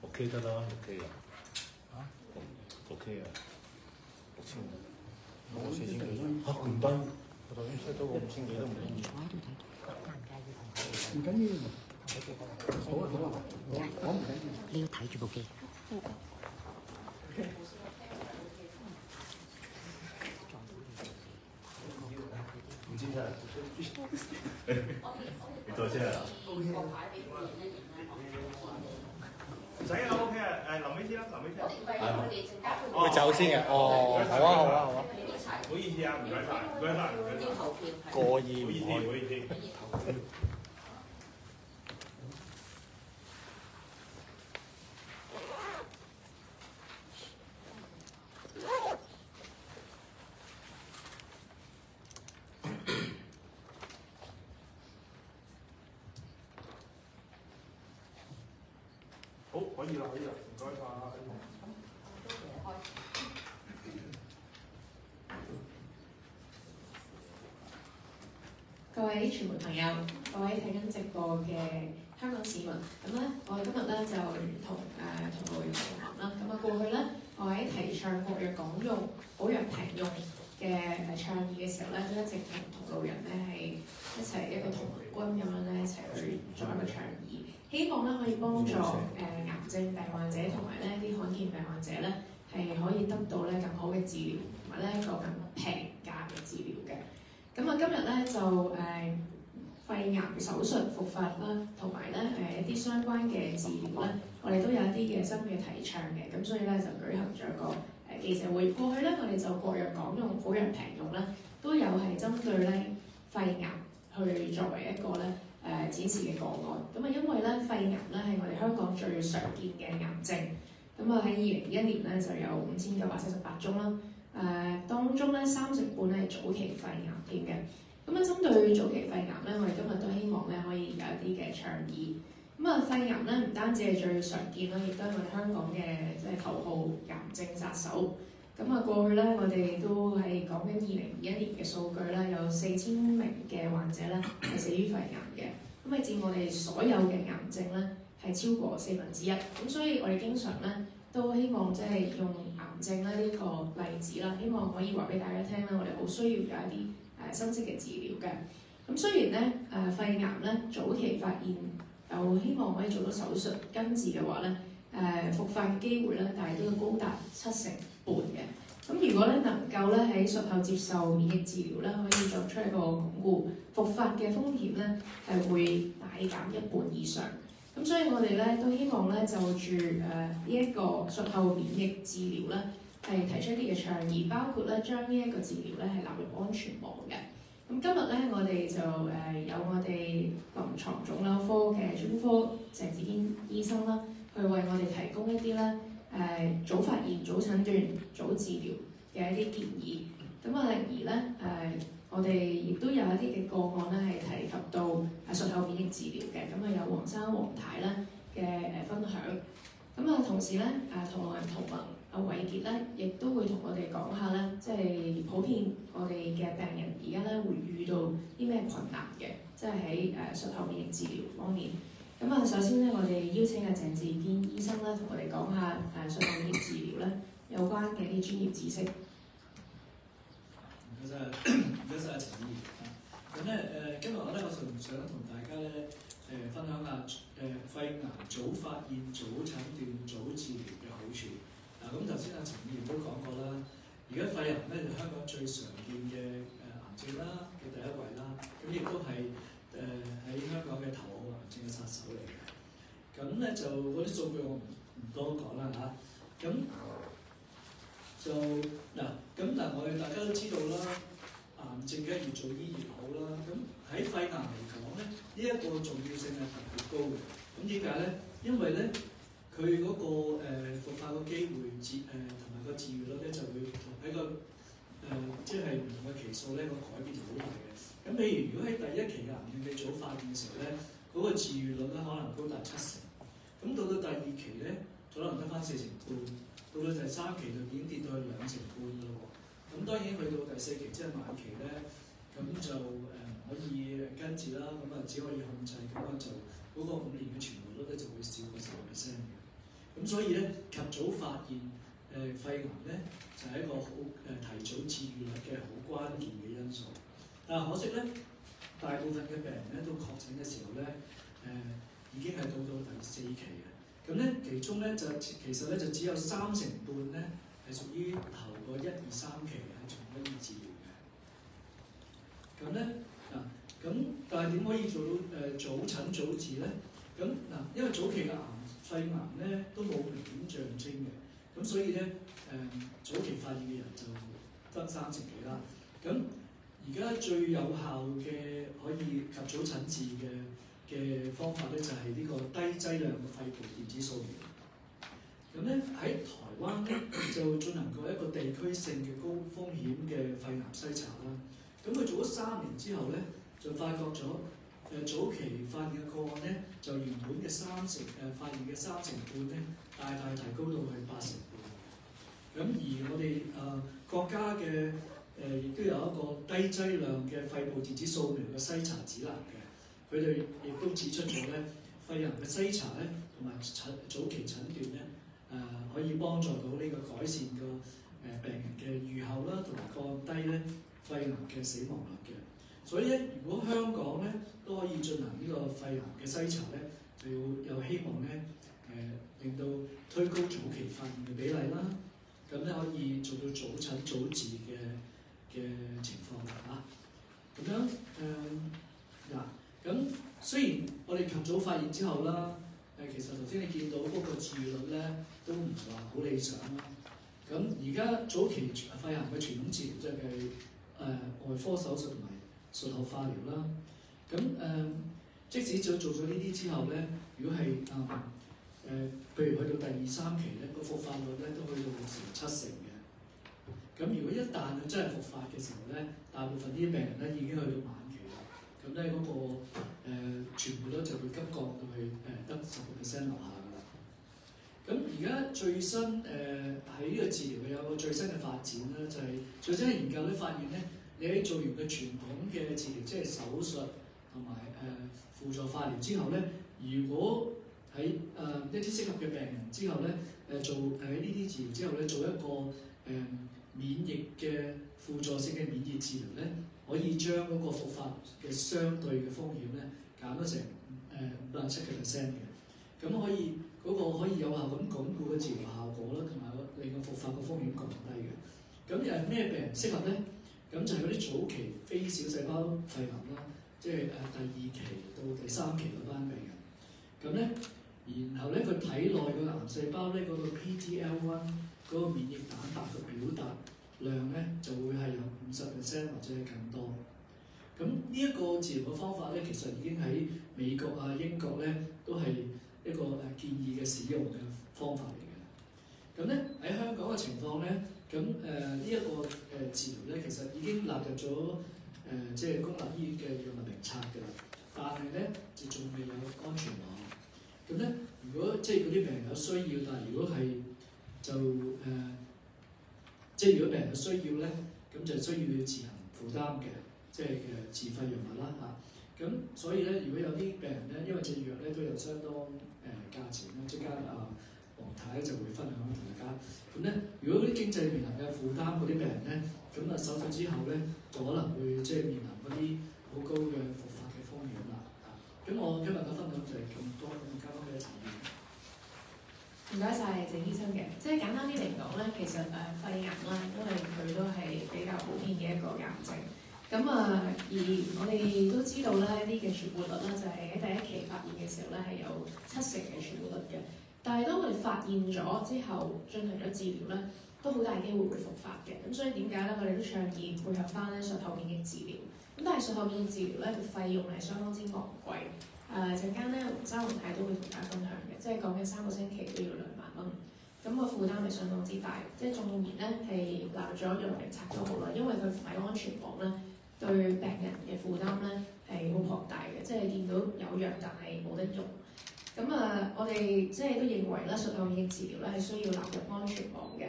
OK 得啦，OK 啊，啊，OK 啊，6000，我4000幾嚇咁低，我頭先 set 到個5000幾都唔緊要，唔緊要，好啊好啊，我唔緊要，你要睇住部機。唔知真係，你坐先啊。唔使啊 ，OK 啊，臨尾先啦，臨尾先。會走先嘅，哦，好啊，好啊，好啊。唔好意思啊，唔該晒，唔該晒，唔該晒。過意唔去。唔好意思。好，可以啦，可以啦，唔該晒。各位傳媒朋友，各位睇緊直播嘅香港市民，咁咧，我哋今日咧就同路人同行啦。咁啊，過去咧，我喺提倡國藥港用、保藥平用嘅倡議嘅時候咧，都一直同路人咧係一個同盟軍咁樣咧一齊去做一個倡議，希望咧可以幫助癌症病患者同埋咧啲罕見病患者咧係可以得到咧更好嘅治療，同埋咧一個更平價嘅治療嘅。咁啊，今日咧就肺癌手術復發啦，同埋咧一啲相關嘅治療咧，我哋都有一啲嘅新嘅提倡嘅，咁所以咧就舉行咗一個記者會。過去咧我哋就國藥港用、保藥平用咧，都有係針對咧肺癌去作為一個咧展示嘅個案。咁啊，因為咧肺癌咧係我哋香港最常見嘅癌症，咁啊喺2021年咧就有5948宗啦。當中咧30%咧係早期肺癌添嘅。咁啊，針對早期肺癌咧，我哋今日都希望咧可以有一啲嘅倡議。咁啊，肺癌咧唔單止係最常見啦，亦都係我哋香港嘅即係頭號癌症殺手。咁啊，過去咧我哋都係講緊2021年嘅數據啦，有4000名嘅患者咧係死於肺癌嘅。咁係佔我哋所有嘅癌症咧係超過1/4。咁所以我哋經常咧都希望即係用癌症咧呢個例子啦，希望可以話俾大家聽啦，我哋好需要有一啲新式嘅治療嘅。咁雖然咧肺癌咧早期發現，又希望可以做到手術根治嘅話咧，復發嘅機會咧，但係都要高達70%嘅。咁如果咧能夠咧喺術後接受免疫治療咧，可以作出一個鞏固，復發嘅風險咧係會大減1半以上。咁所以我哋咧都希望咧就住呢一個術後免疫治療咧係提出一啲嘅倡議，包括咧將呢一個治療咧係納入安全網嘅。咁今日咧我哋就有我哋臨床腫瘤科嘅專科鄭子堅醫生啦，去為我哋提供一啲咧早發現、早診斷、早治療嘅一啲建議。咁啊，而咧我哋亦都有一啲嘅個案咧係提及到術後免疫治療嘅。咁啊有黃生黃太咧嘅分享。咁啊同時咧同路人同盟韋傑咧亦都會同我哋講下咧，即係普遍我哋嘅病人而家咧會遇到啲咩困難嘅，即係喺術後免疫治療方面。咁啊首先咧我哋邀請阿鄭子堅醫生咧同我哋講下術後免疫治療咧有關嘅啲專業知識。唔該晒陳議員啊！咁咧今日我想同大家咧分享下肺癌早發現、早診斷、早治療嘅好處。嗱咁頭先阿陳議員都講過啦，而家肺癌咧就香港最常見嘅癌症啦嘅第一位啦，咁亦都係喺香港嘅頭號癌症嘅殺手嚟嘅。咁咧就嗰啲數據我唔多講啦嚇。咁就嗱，咁但係我哋大家都知道啦，癌症梗係越早醫越好啦。咁喺肺癌嚟講咧，呢一個重要性係特別高嘅。咁點解咧？因為咧，佢嗰個復發個機會同埋個治癒率咧就會喺個即係唔同嘅期數咧個改變好大嘅。咁譬如如果喺第一期癌症你早發現嘅時候咧，嗰個治癒率咧可能高達70%。咁到第二期咧，可能得翻40%半，到第3期就已經跌到去2%半啦喎。咁當然去到第4期即係晚期咧，咁就可以根治啦，咁只可以控制，咁就嗰個5年嘅存活率咧就會少過10%嘅。咁所以咧，及早發現肺癌咧就係一個好提早治癒率嘅好關鍵嘅因素。但係可惜咧，大部分嘅病人咧都確診嘅時候咧，已經係到第4期嘅。咁咧其中咧其實咧就只有30%半咧係屬於頭個1、2、3期係仲可以治療嘅。咁咧咁但係點可以做到早診早治咧？咁因為早期嘅肺癌咧都冇明顯象徵嘅，咁所以咧早期發現嘅人就得30幾啦。咁而家最有效嘅可以及早診治嘅方法咧，就係呢個低劑量嘅肺部電子掃描。咁咧喺台灣咧就進行過一個地區性嘅高風險嘅肺癌篩查啦。咁佢做咗3年之後咧，就發覺咗早期發現嘅個案咧，就原本嘅發現嘅30%半咧，大大提高到去80%半。咁而我哋國家嘅亦都有一個低劑量嘅肺部電子掃描嘅篩查指南嘅。佢哋亦都指出咗咧，肺癌嘅篩查咧同埋早期診斷咧，可以幫助到呢個改善個病人嘅預後啦，同埋降低咧肺癌嘅死亡率嘅。所以咧，如果香港咧都可以進行呢個肺癌嘅篩查咧，就有希望咧令到推高早期發現嘅比例啦，咁咧可以做到早診早治嘅情況啦嚇。咁樣咁雖然我哋及早發現之後啦，其實頭先你見到嗰個治癒率咧都唔係話好理想啦。咁而家早期肺癌嘅傳統治療即係外科手術同埋術後化療啦。咁即使做咗呢啲之後咧，如果係譬如去到第2、3期咧，個復發率咧都去到60%、70%嘅。咁如果一旦佢真係復發嘅時候咧，大部分啲病人咧已經去到晚期啦。咁咧嗰個存活率就會急降到去得10% 樓下㗎啦。咁而家最新喺呢個治療有個最新嘅發展咧，就係最新嘅研究咧發現咧，你喺做完嘅傳統嘅治療，即係手術同埋輔助化療之後咧，如果喺一啲適合嘅病人之後咧，做喺呢啲治療之後咧，做一個免疫嘅輔助性嘅免疫治療咧，可以將嗰個復發嘅相對嘅風險咧減咗成57%嘅。咁可以可以有效咁鞏固個治療效果啦，同埋令個復發個風險降低嘅。咁又係咩病人適合咧？咁就係嗰啲早期非小細胞肺癌啦，即係第2期到第3期嗰班病人。咁咧，然後咧佢體內個癌細胞咧嗰個 PTL1 嗰個免疫蛋白嘅表達量咧就會係有50%或者係更多。咁呢一個治療嘅方法咧，其實已經喺美國英國咧都係一個建議嘅使用嘅方法嚟嘅。咁咧喺香港嘅情況咧，咁呢一個治療咧，其實已經納入咗即係公立醫院嘅藥物名冊㗎啦。但係咧就仲未有安全網。咁咧，如果即係嗰啲病人有需要，但係如果係就即係如果病人有需要咧，咁就需要自行負擔嘅，即係自費藥物啦嚇。咁所以咧，如果有啲病人咧，因為隻藥咧都有相當價錢啦，即刻黃太就會分享同大家。咁咧，如果啲經濟未能夠負擔嗰啲病人咧，咁手術之後咧，就可能會即係面臨嗰啲好高嘅復發嘅風險啦。咁我今日嘅分享就係咁多，咁交翻俾陳醫生。唔該晒鄭醫生嘅，即係簡單啲嚟講咧，其實肺癌啦，因為佢都係比較普遍嘅一個癌症。咁而我哋都知道咧，呢嘅存活率咧就係喺第1期發現嘅時候咧係有70%嘅存活率嘅。但係當我哋發現咗之後，進行咗治療咧，都好大機會會復發嘅。咁所以點解咧？我哋都倡議配合翻咧術後免疫治療。咁但係術後免疫治療咧，個費用係相當之昂貴。陣間咧，周文泰都會同大家分享嘅，即係講緊3個星期都要2萬蚊，咁個負擔係相當之大。即係縱然咧係納入咗藥物名冊都好啦，因為佢唔係安全網咧，對病人嘅負擔咧係好龐大嘅。即係見到有藥但係冇得用。我哋即係都認為咧，術後免疫治療咧係需要納入安全網嘅。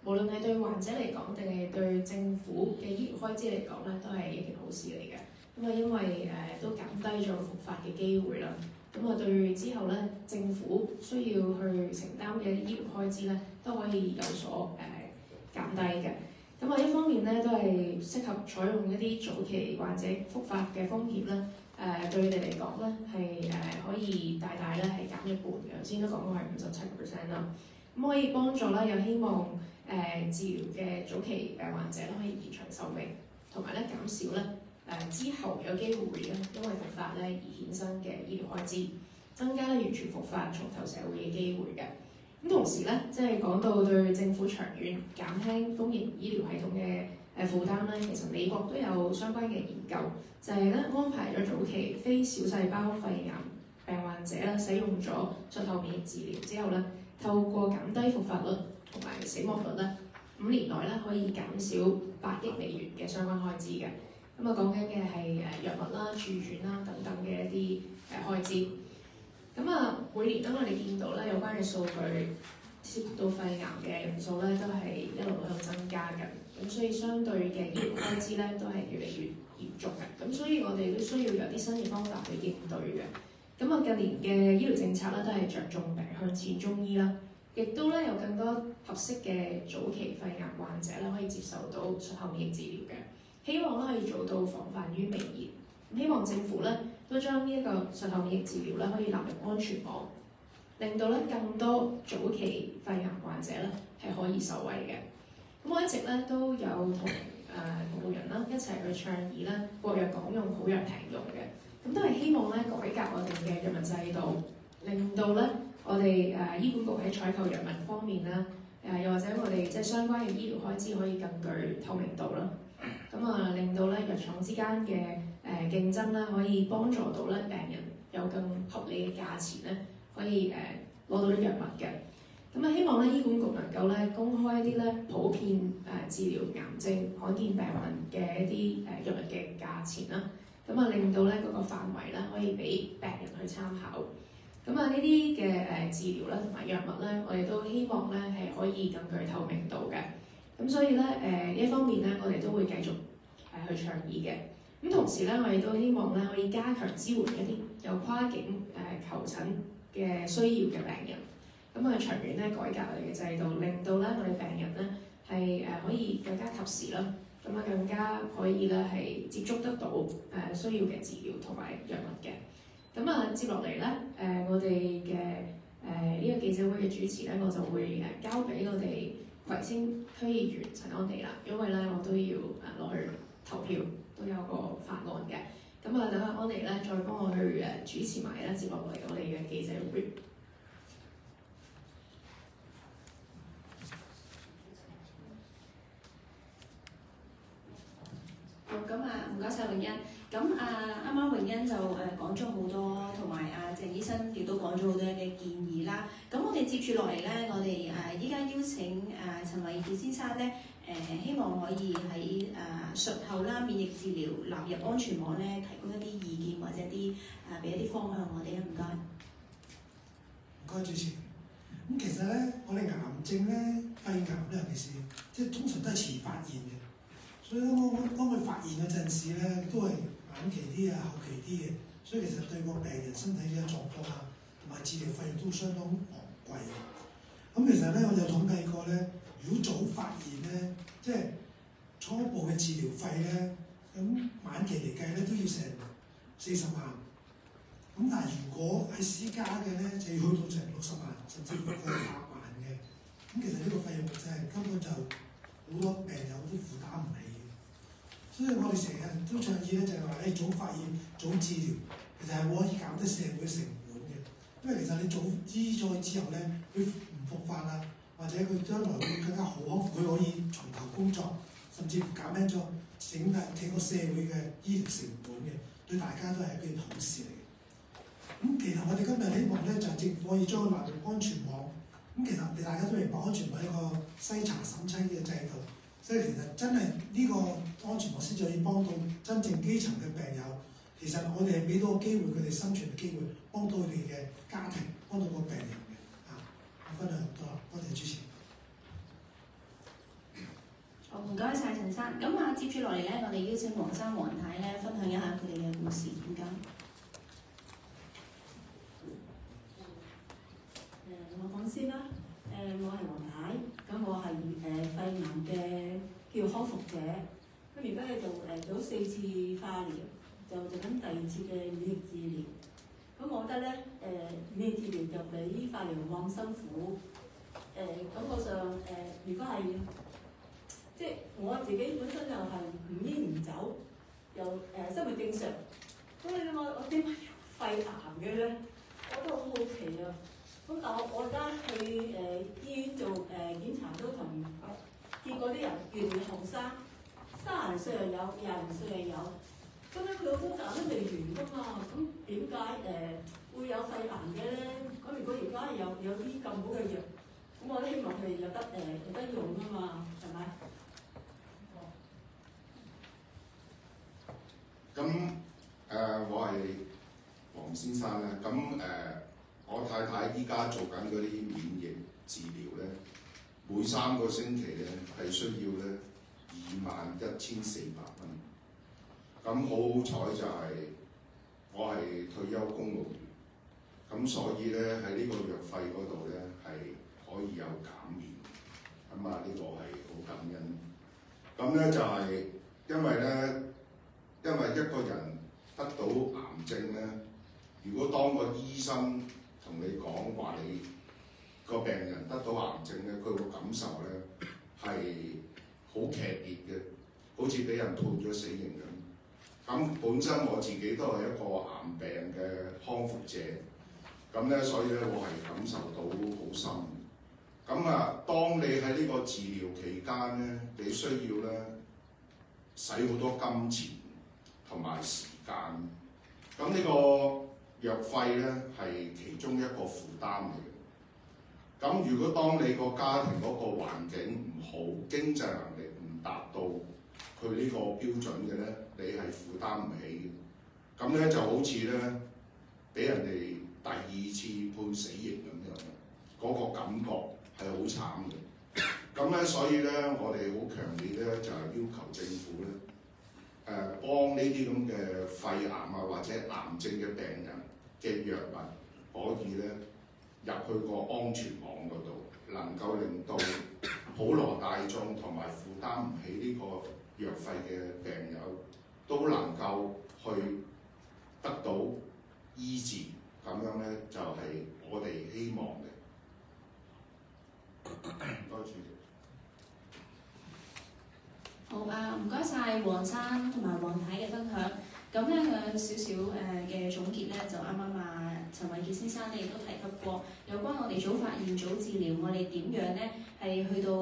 無論係對患者嚟講，定係對政府嘅醫療開支嚟講咧，都係一件好事嚟嘅。因為都減低咗復發嘅機會啦。對之後咧，政府需要去承擔嘅醫療開支咧，都可以有所減低嘅。一方面咧，都係適合採用一啲早期患者復發嘅風險咧。對佢哋嚟講咧，係可以大大咧係減一半嘅。頭先都講過係57% 啦。可以幫助啦，又希望治療嘅早期患者咧可以延長壽命，同埋咧減少咧之後有機會咧因為復發咧而衍生嘅醫療開支，增加咧完全復發重投社會嘅機會嘅。同時咧，即係講到對政府長遠減輕公營醫療系統嘅負擔咧，其實美國都有相關嘅研究，就係咧安排咗早期非小細胞肺癌病患者咧使用咗術後免疫治療之後咧，透過減低復發率同埋死亡率咧，5年內咧可以減少8億美元嘅相關開支嘅。講緊嘅係藥物啦、住院啦等等嘅一啲開支。每年我哋見到咧有關嘅數據涉及到肺癌嘅人數咧都係一路喺度增加緊，所以相對嘅醫療開支咧都係越嚟越嚴重嘅。所以我哋都需要有啲新嘅方法去應對嘅。近年嘅醫療政策咧都係着重向前中醫啦，亦都咧有更多合適嘅早期肺癌患者咧可以接受到術後免疫治療嘅。希望咧可以做到防範於未然。希望政府咧都將呢一個術後免疫治療咧可以納入安全網，令到咧更多早期肺癌患者咧係可以受惠嘅。我一直咧都有同服務人啦一齊去倡議咧國藥港用好藥平用嘅。都係希望咧改革我哋嘅藥物制度，令到咧我哋醫管局喺採購藥物方面啦，又或者我哋即係相關嘅醫療開支可以更具透明度啦。令到咧藥廠之間嘅競爭啦，可以幫助到咧病人有更合理嘅價錢咧，可以攞到啲藥物嘅。希望咧醫管局能夠咧公開一啲咧普遍治療癌症罕見病患嘅一啲藥物嘅價錢啦。令到咧嗰個範圍咧可以俾病人去參考。呢啲嘅治療咧同埋藥物咧，我哋都希望咧係可以更具透明度嘅。所以咧一方面咧，我哋都會繼續去倡議嘅。同時咧，我哋都希望咧可以加強支援一啲有跨境求診嘅需要嘅病人。長遠咧改革我哋嘅制度，令到咧我哋病人咧係可以更加及時啦。更加可以咧係接觸得到需要嘅治療同埋藥物嘅。接落嚟咧我哋嘅呢個記者會嘅主持咧，我就會交俾我哋葵青區議員陳安地啦，因為咧我都要落去投票，都有個法案嘅。等阿安地咧再幫我去主持埋咧接落嚟我哋嘅記者會。唔該晒詠欣。啱啱詠欣就講咗好多，同埋鄭醫生亦都講咗好多嘅建議啦。我哋接住落嚟咧，我哋依家邀請陳維傑先生咧，希望可以喺術後啦免疫治療納入安全網咧，提供一啲意見或者啲俾一啲方向我哋啊，唔該。唔該主持。其實咧，我哋癌症咧，肺癌咧，尤其是即係通常都係遲發現嘅。所以當佢發現嗰陣時咧，都係晚期啲啊、後期啲嘅，所以其實對個病人身體嘅狀況啊，同埋治療費用都相當昂貴嘅。其實咧，我有統計過咧，如果早發現咧，即係初步嘅治療費咧，咁晚期嚟計咧都要成40萬。但係如果喺私家嘅咧，就要去到成60萬，甚至過100萬嘅。其實呢個費用真係根本就好多病友都負擔唔起。所以我哋成日都倡議咧，就係話早發現、早治療，其實係可以減低社會成本嘅。因為其實你早醫咗之後咧，佢唔復發啦，或者佢將來會更加好，佢可以重頭工作，甚至減輕咗整個社會嘅醫療成本嘅，對大家都係一件好事嚟嘅。咁其實我哋今日希望咧，就政府可以將佢納入安全網。咁其實你大家都明白，安全網係一個篩查審批嘅制度，所以其實真係呢個安全網先至可以幫到真正基層嘅病友。其實我哋係俾到個機會佢哋生存嘅機會，幫到佢哋嘅家庭，幫到個病人嘅。我分享多，多謝主持。好，唔該晒陳生。咁接住落嚟咧，我哋邀請黃生、黃太咧分享一下佢哋嘅故事。唔該。我講先啦。我係黃太，咁我係肺癌嘅叫康復者。咁而家咧就做咗4次化療，就做緊第2次嘅免疫治療。咁我覺得咧免疫治療就比化療冇咁辛苦。感覺上如果係即係我自己本身又係唔煙唔酒，又生活正常，咁你諗我點解肺癌嘅咧？我都好好奇啊！咁但我而家去醫院做檢查都同見過啲人越嚟越後生，30歲又有，20歲又有，咁咧佢個風癌都未完㗎嘛，咁點解會有肺癌嘅咧？咁如果而家有啲咁好嘅藥，咁我都希望佢哋有得用㗎嘛，係咪？咁我係黃先生啦，咁我太太依家做緊嗰啲免疫治療咧，每3個星期咧係需要咧21,400蚊。咁好彩就係我係退休公務員，咁所以咧喺呢個藥費嗰度咧係可以有減免，咁呢個係好感恩。咁咧就係因為一個人得到癌症咧，如果當個醫生同你講話你個病人得到癌症咧，佢個感受咧係好劇烈嘅，好似俾人判咗死刑咁。咁本身我自己都係一個癌病嘅康復者，咁咧所以咧我係感受到好深。咁當你喺呢個治療期間咧，你需要咧使好多金錢同埋時間。咁呢個藥費咧係其中一個負擔嚟嘅。咁如果當你個家庭嗰個環境唔好，經濟能力唔達到佢呢個標準嘅咧，你係負擔唔起嘅。咁咧就好似咧俾人哋第2次判死刑咁樣，嗰個感覺係好慘嘅。咁咧所以咧我哋好強烈咧就係要求政府咧幫呢啲咁嘅肺癌或者癌症嘅病人嘅藥物可以咧入去個安全網嗰度，能夠令到普羅大眾同埋負擔唔起呢個藥費嘅病友都能夠去得到醫治，咁樣咧就係我哋希望嘅。多謝主席。好唔該晒黃生同埋黃太嘅分享。咁咧少少嘅總結咧，就啱啱陳偉傑先生咧亦都提及過，有關我哋早發現早治療，我哋點樣咧係去到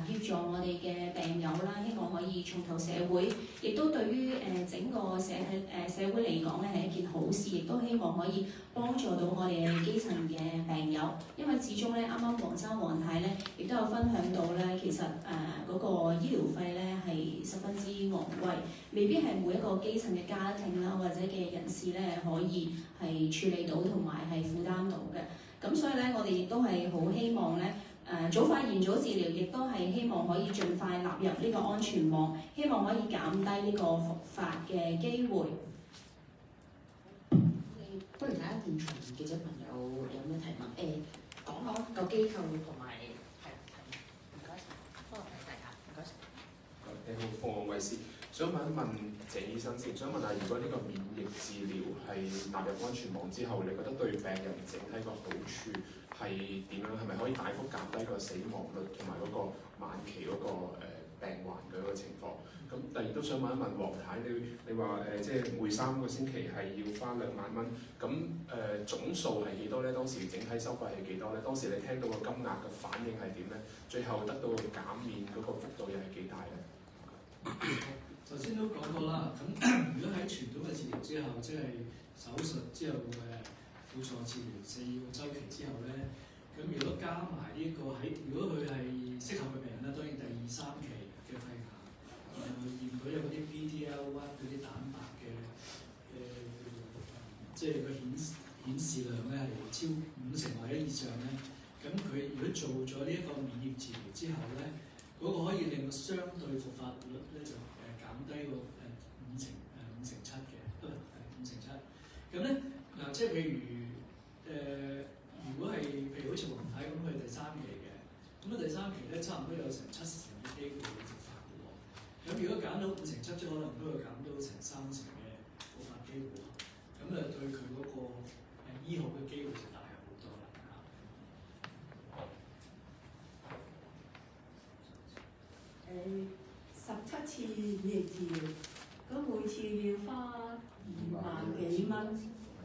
協助我哋嘅病友啦，希望可以重投社會，亦都對於整個社會嚟講咧係一件好事，亦都希望可以幫助到我哋基層嘅病友，因為始終咧啱啱黃生黃太咧亦都有分享到咧，其實嗰個醫療費咧係十分之昂貴，未必係每一個基層嘅家庭啦或者嘅人士咧可以係處理到同埋係負擔到嘅。咁所以咧，我哋亦都係好希望咧早發現早治療，亦都係希望可以盡快納入呢個安全網，希望可以減低呢個復發嘅機會。不如睇下現場記者朋友有咩提問？講下個機構同埋唔該晒，多謝大家，唔該晒。你好，鳳凰衛視，想問一問謝醫生先，想問下如果呢個免疫治療係納入安全網之後，你覺得對病人整體個好處係點樣？係咪可以大幅減低個死亡率同埋嗰個晚期嗰個病患嘅嗰個情況？咁第二都想問一問黃太，你話即係每3個星期係要花2萬蚊，咁總數係幾多咧？當時整體收費係幾多咧？當時你聽到個金額嘅反應係點咧？最後得到減免嗰個幅度又係幾大咧？頭先都講過啦，咁如果喺傳統嘅治療之後，即係手術之後輔助治療4個週期之後咧，咁如果加埋呢個如果佢係適合嘅病人咧，當然第2、3期嘅肺癌，驗佢有嗰啲 PD-L1 嗰啲蛋白嘅即係個顯示量咧係超50%或者以上咧，咁佢如果做咗呢一個免疫治療之後咧，嗰個可以令到相對復發率咧就減低個5成7嘅，都係5成7。咁咧嗱，即係譬如如果係譬如好似黃太咁，佢係第3期嘅，咁啊第3期咧差唔多有成70%嘅機會會復發嘅喎。咁如果減到5成7，即可能都會減到成30%嘅復發機會。咁啊對佢嗰個醫學嘅機會就大好多啦。17次免疫治療，咁每次要花2萬幾蚊。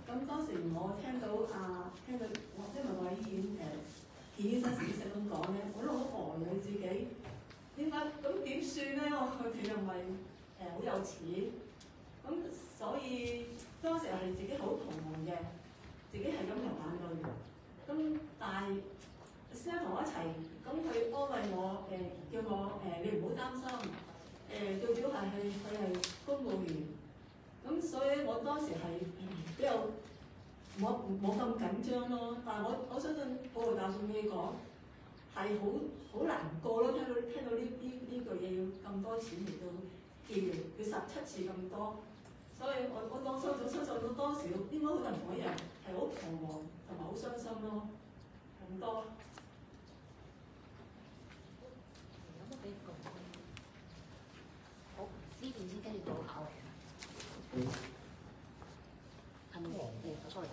咁當時我聽到因為我喺醫院見醫生時咁講咧，我都好呆佢自己點解咁點算咧？佢又唔係好有錢，咁所以當時係自己好彷徨嘅，自己係咁流眼淚。咁但係先生同我一齊，咁佢安慰我叫我你唔好擔心，最主要係佢係公務員，咁所以我當時係比較冇咁緊張咯。但係我相信報告大眾嘅講係好難過咯。聽到呢句嘢要咁多錢嚟到治療，要17次咁多，所以我當相信到當時應該好多人同我一樣係好彷徨同埋好傷心咯。咁多。好，呢邊先跟住到考慮。係咪？sorry。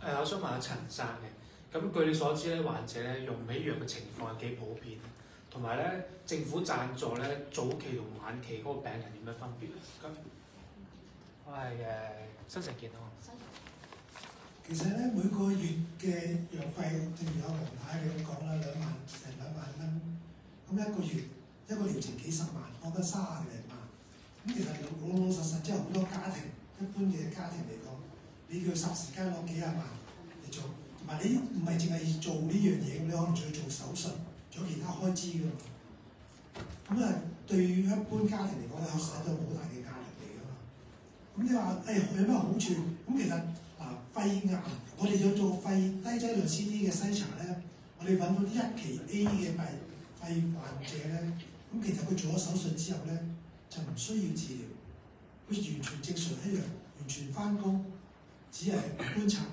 我想問下陳生嘅，咁據你所知咧，患者咧用唔起藥嘅情況係幾普遍，同埋咧政府贊助咧早期同晚期嗰個病人有咩分別啊？咁我係新城健康。其實咧每個月嘅藥費，正如阿黃太你咁講啦，成2萬蚊，咁一個月一個療程幾十萬，我覺得30零萬。咁其實老實即係好多家庭，一般嘅家庭嚟講，你要霎時間攞幾廿萬嚟做，同埋你唔係淨係做呢樣嘢，你可能仲要做手術，仲有其他開支㗎嘛。咁對於一般家庭嚟講，確實都係好大嘅壓力嚟㗎嘛。咁你話有咩好處？咁其實肺癌，我哋要做肺低劑量 CD 嘅篩查咧，我哋揾到啲1期 A 嘅肺患者咧，咁其實佢做咗手術之後咧，就唔需要治療，佢完全正常一樣，完全翻工，只係觀察、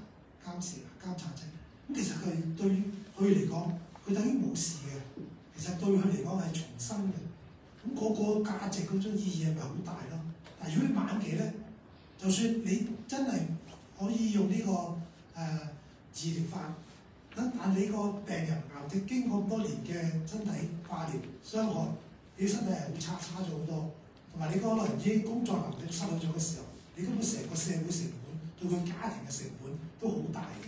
監察啫。咁其實佢對於佢嚟講，佢等於冇事嘅。其實對佢嚟講係重生嘅。咁嗰個價值嗰種意義係咪好大咯？但係如果你晚期咧，就算你真係可以用呢個治療法，但你個病人癌症經過咁多年嘅身體化療傷害，你身體係會差咗好多，同埋你可能已經工作能力失去咗嘅時候，你根本成個社會成本對佢家庭嘅成本都好大嘅。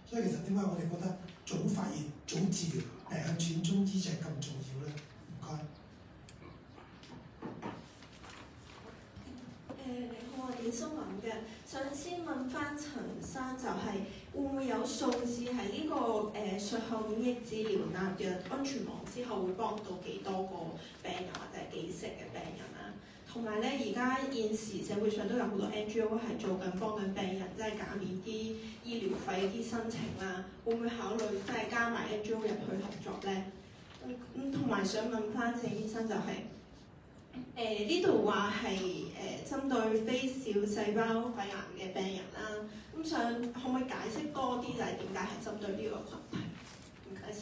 所以其實點解我哋覺得早發現、早治療係向淺中醫就係咁重要咧？唔該。你好，我係新聞嘅，想先問翻陳生，就係會唔會有數字係呢個術後免疫治療納入安全網之後，會幫到幾多個病人或者幾成嘅病人啊？同埋咧，而家現時社會上都有好多 NGO 係做緊幫緊病人，即係減免啲醫療費啲申請啦，會唔會考慮即係加埋 NGO 入去合作咧？同埋想問翻鄭醫生就係、呢度話係針對非小細胞肺癌嘅病人啦，咁可唔可以解釋多啲就係點解係針對呢個群體？唔該晒。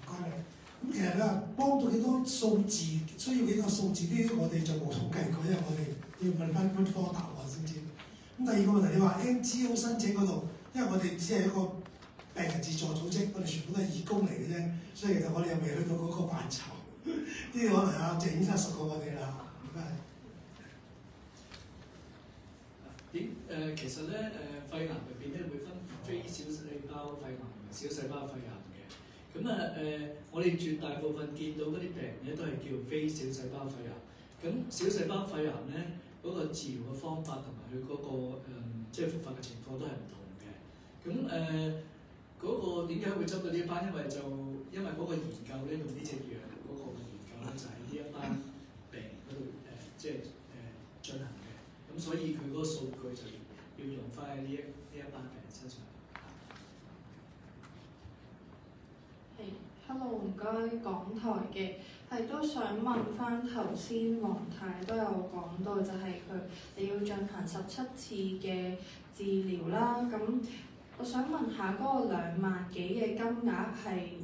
唔該你。咁其實你話幫到幾多數字，需要幾個數字呢啲，我哋就冇統計過，因為我哋要問翻官方答案先知。咁第二個問題，你話 NGO 申請嗰度，因為我哋只係一個病人自助組織，我哋全部都係義工嚟嘅啫，所以其實我哋又未去到嗰個範疇。呢個可能鄭醫生熟過我哋啦。唔該。其實咧肺癌入邊咧會分非小細胞肺癌同埋小細胞肺癌嘅。我哋絕大部分見到嗰啲病咧都係叫非小細胞肺癌。咁小細胞肺癌咧嗰個治療嘅方法同埋佢嗰個即係復發嘅情況都係唔同嘅。咁嗰個點解會執到呢一班？因為嗰個研究咧用呢隻藥嗰個研究咧就喺呢一班病嗰度進行嘅。咁所以佢嗰個數據就要用翻喺呢一班病人身上。Hello， 唔該，港台嘅係都想問翻頭先黃太都有講到，就係你要進行17次嘅治療啦。咁我想問下嗰個2萬幾嘅金額係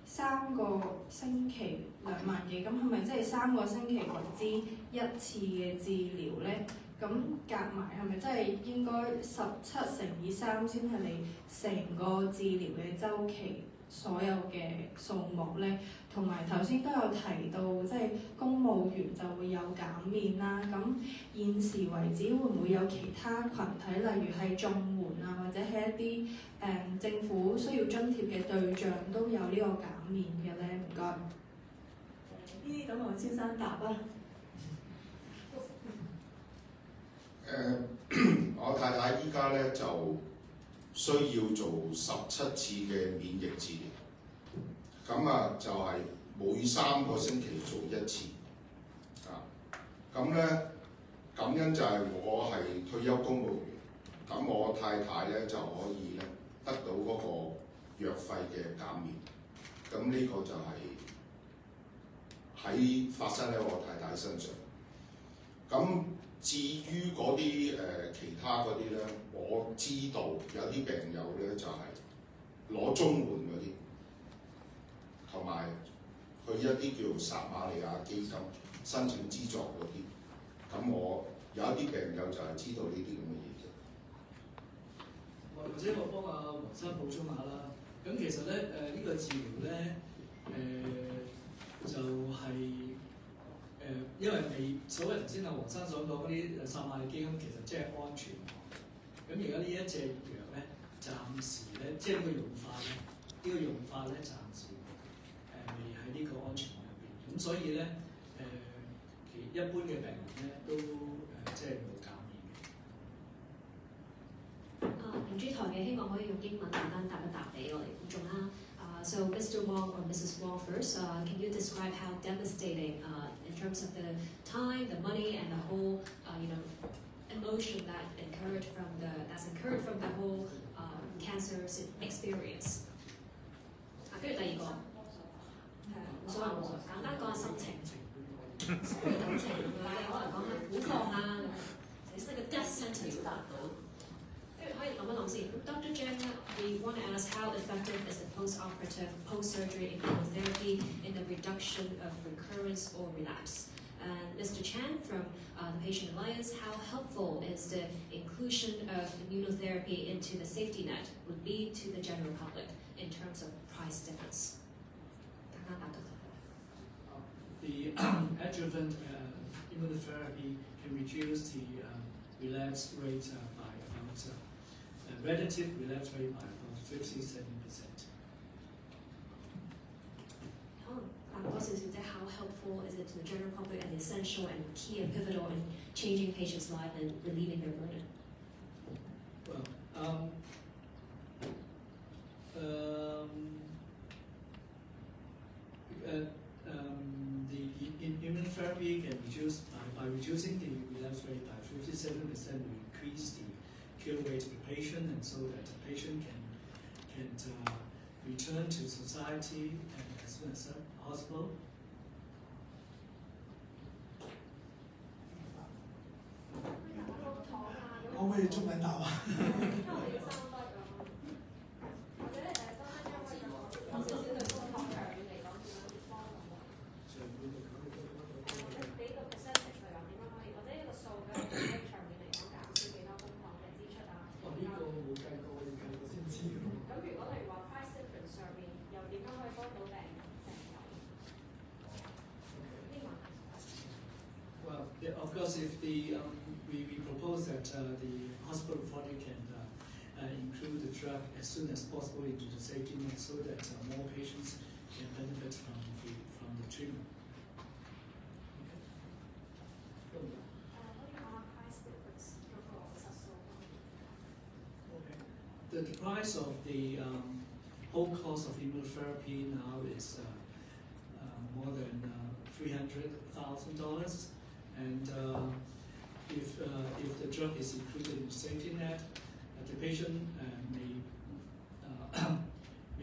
3個星期2萬幾，咁係咪即係3個星期為之1次嘅治療咧？咁夾埋係咪真係應該17乘以3先係你成個治療嘅週期？所有嘅數目咧，同埋頭先都有提到，即係公務員就會有減免啦。咁現時為止會唔會有其他群體，例如係綜援啊，或者係一啲政府需要津貼嘅對象都有呢個減免嘅咧？唔該。呢啲咁我先生答啊。我太太依家咧就需要做17次嘅免疫治療，咁就係每3個星期做1次，咁咧感恩就係我係退休公務員，咁我太太咧就可以咧得到嗰個藥費嘅減免，咁呢個就係發生喺我太太身上，咁。至於嗰啲其他嗰啲咧，我知道有啲病友咧就係攞綜援嗰啲，同埋去一啲叫做撒瑪利亞基金申請資助嗰啲，咁我有一啲病友就係知道呢啲咁嘅嘢嘅。或者我幫阿黃生補充下啦。咁其實咧呢個治療咧就係。因為所謂頭先阿黃生所講嗰啲撒瑪利亞基金，其實即係安全網。咁而家呢一隻藥咧，暫時咧，即係呢個用法咧，暫時未喺呢個安全網入邊。咁所以咧，一般嘅病人咧都即係冇減免嘅。明珠台嘅希望可以用英文簡單答一答俾我哋觀眾啦。So Mr. Wong or Mrs. Wong first, can you describe how devastating in terms of the time, the money, and the whole emotion that's incurred from the whole cancer experience? 跟住第2個冇所謂，簡單講下心情，感情可能講下苦況啊，其實個 death sentence 達到。Dr. Jen, we want to ask how effective is the post-operative, post-surgery immunotherapy in the reduction of recurrence or relapse? And Mr. Chan from the Patient Alliance, how helpful is the inclusion of immunotherapy into the safety net would be to the general public in terms of price difference? The adjuvant immunotherapy can reduce the relapse rate by about relative relapse rate by about 57%. How helpful is it to the general public and essential and key and pivotal in changing patients' lives and relieving their burden? Well, the immunotherapy can reduce by reducing the relapse rate by 57%, we increase the cure rate of the patient, and so that the patient can return to society as soon as possible. 可唔可以中文答啊？Of course, if we propose that the hospital authority can include the drug as soon as possible into the safety net so that more patients can benefit from the treatment. The price of the whole cost of immunotherapy now is more than $300,000, and if the drug is included in the safety net, the patient may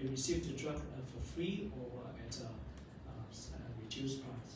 receive the drug for free or at a reduced price.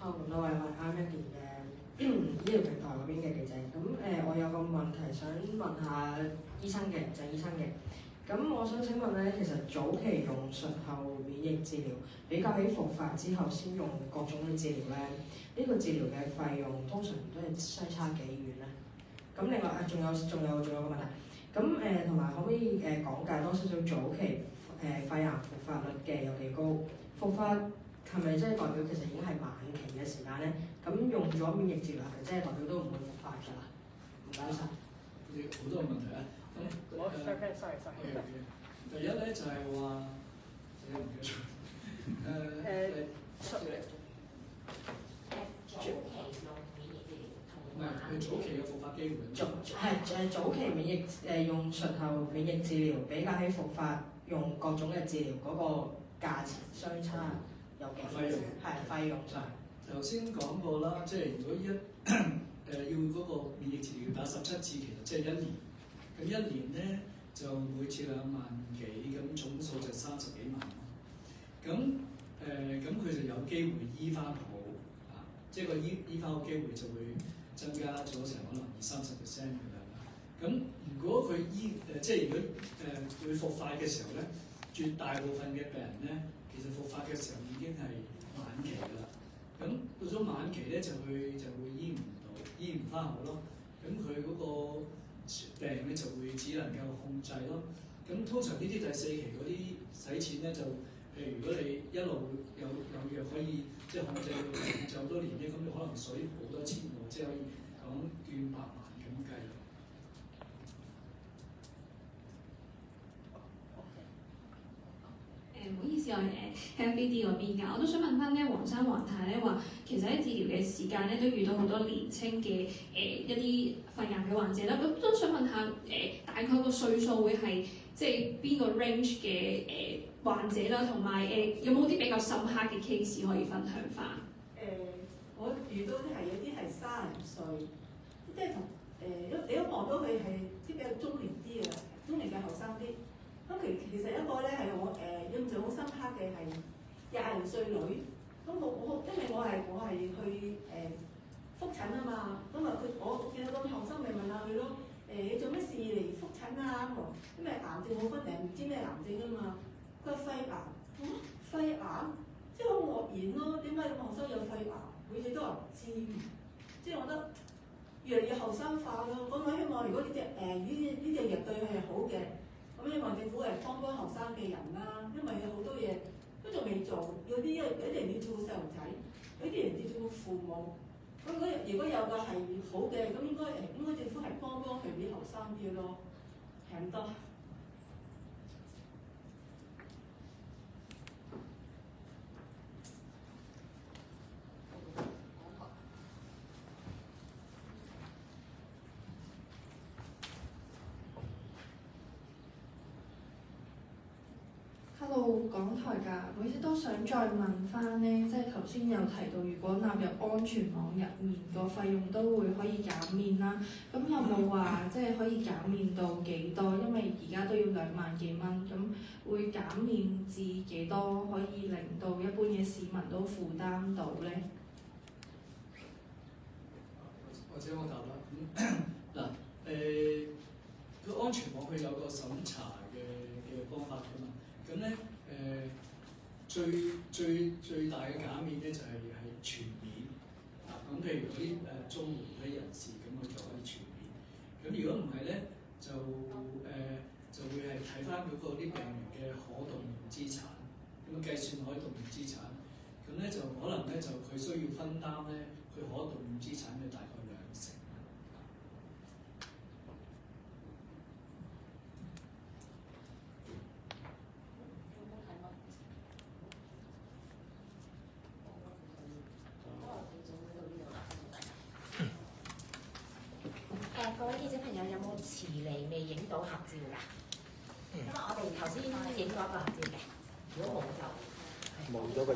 咁我係啱一件嘅醫療平台嗰邊嘅記者。咁我有個問題想問下醫生嘅鄭醫生嘅。咁我想請問咧，其實早期用術後免疫治療，比較起復發之後先用各種嘅治療咧，呢個治療嘅費用通常都係相差幾遠咧？咁另外仲有個問題，咁同埋可唔可以講解多少少早期肺癌復發率嘅有幾高？復發係咪即係代表其實已經係晚期嘅時間咧？咁用咗免疫治療係咪即係代表都唔會復發㗎啦？唔該晒。好多問題啊！sorry。第一咧就係話，唔記得咗。唔係佢早期嘅復發機會。早期免疫用術後免疫治療比較起復發用各種嘅治療嗰個價錢相差有幾多？費用上。頭先講過啦，即係如果要嗰個免疫治療要打17次，其實即係1年。咁1年咧就每次2萬幾，咁總數就30幾萬。咁佢就有機會醫翻好啊，即係個醫翻好機會就會增加咗成可能20-30% 咁樣。咁如果佢即係如果會復發嘅時候咧，絕大部分嘅病人咧，其實復發嘅時候已經係晚期㗎啦。咁到咗晚期咧就會醫唔到，醫唔翻好咯。咁佢嗰個病咧就會只能夠控制咯。咁通常呢啲第4期嗰啲使錢咧就，譬如如果你一路有藥可以即係控制好多年咧，咁你可能水好多錢喎，即係可以講斷百萬咁計。唔好意思，我係FBD 嗰邊㗎，我都想問翻咧，黃生黃太咧話，其實喺治療嘅時間咧都遇到好多年青嘅一啲肺癌嘅患者啦，咁都想問下大概個歲數會係即係邊個 range 嘅患者啦，同埋有冇啲比較深刻嘅 case 可以分享翻？我遇到啲係有啲係30歲，即係同你都望到佢係啲比較中年啲嘅，中年嘅後生啲。咁其實一個咧係我印象好深刻嘅係20歲女，咁我因為我係去覆診啊嘛，咁啊我見到個後生咪問下佢咯，你做咩事嚟覆診啊？因為癌症冇分定唔知咩癌症啊嘛，佢話肺癌，肺癌即係好愕然咯，點解咁後生有肺癌？每次都話唔知，即係我覺得越嚟越後生化咯。咁我希望如果呢隻藥對佢係好嘅。咁希望政府係幫後生嘅人啦，因為有好多嘢都仲未做，有啲人要照顧細路仔，有啲人要照顧父母。咁如果有個係好嘅，咁應該政府係幫佢啲後生啲咯，係咁多。Hello， 港台㗎，我亦都想再問翻咧，即係頭先有提到，如果納入安全網入面，個費用都會可以減免啦。咁有冇話即係可以減免到幾多？因為而家都要2萬幾蚊，咁會減免至幾多可以令到一般嘅市民都負擔到咧？者我答啦。個安全網佢有個審查嘅方法㗎嘛。咁咧最大嘅減免咧就係全免。咁譬如嗰啲綜援嗰啲人士，咁佢就可以全免。咁如果唔係咧，就會係睇翻嗰個啲病人嘅可動用資產，咁計算可動用資產。咁咧就可能咧就佢需要分擔咧佢可動用資產嘅大概2成。各位記者朋友有冇遲嚟未影到合照㗎？因為我哋頭先影咗一個合照嘅，如果冇就冇咗個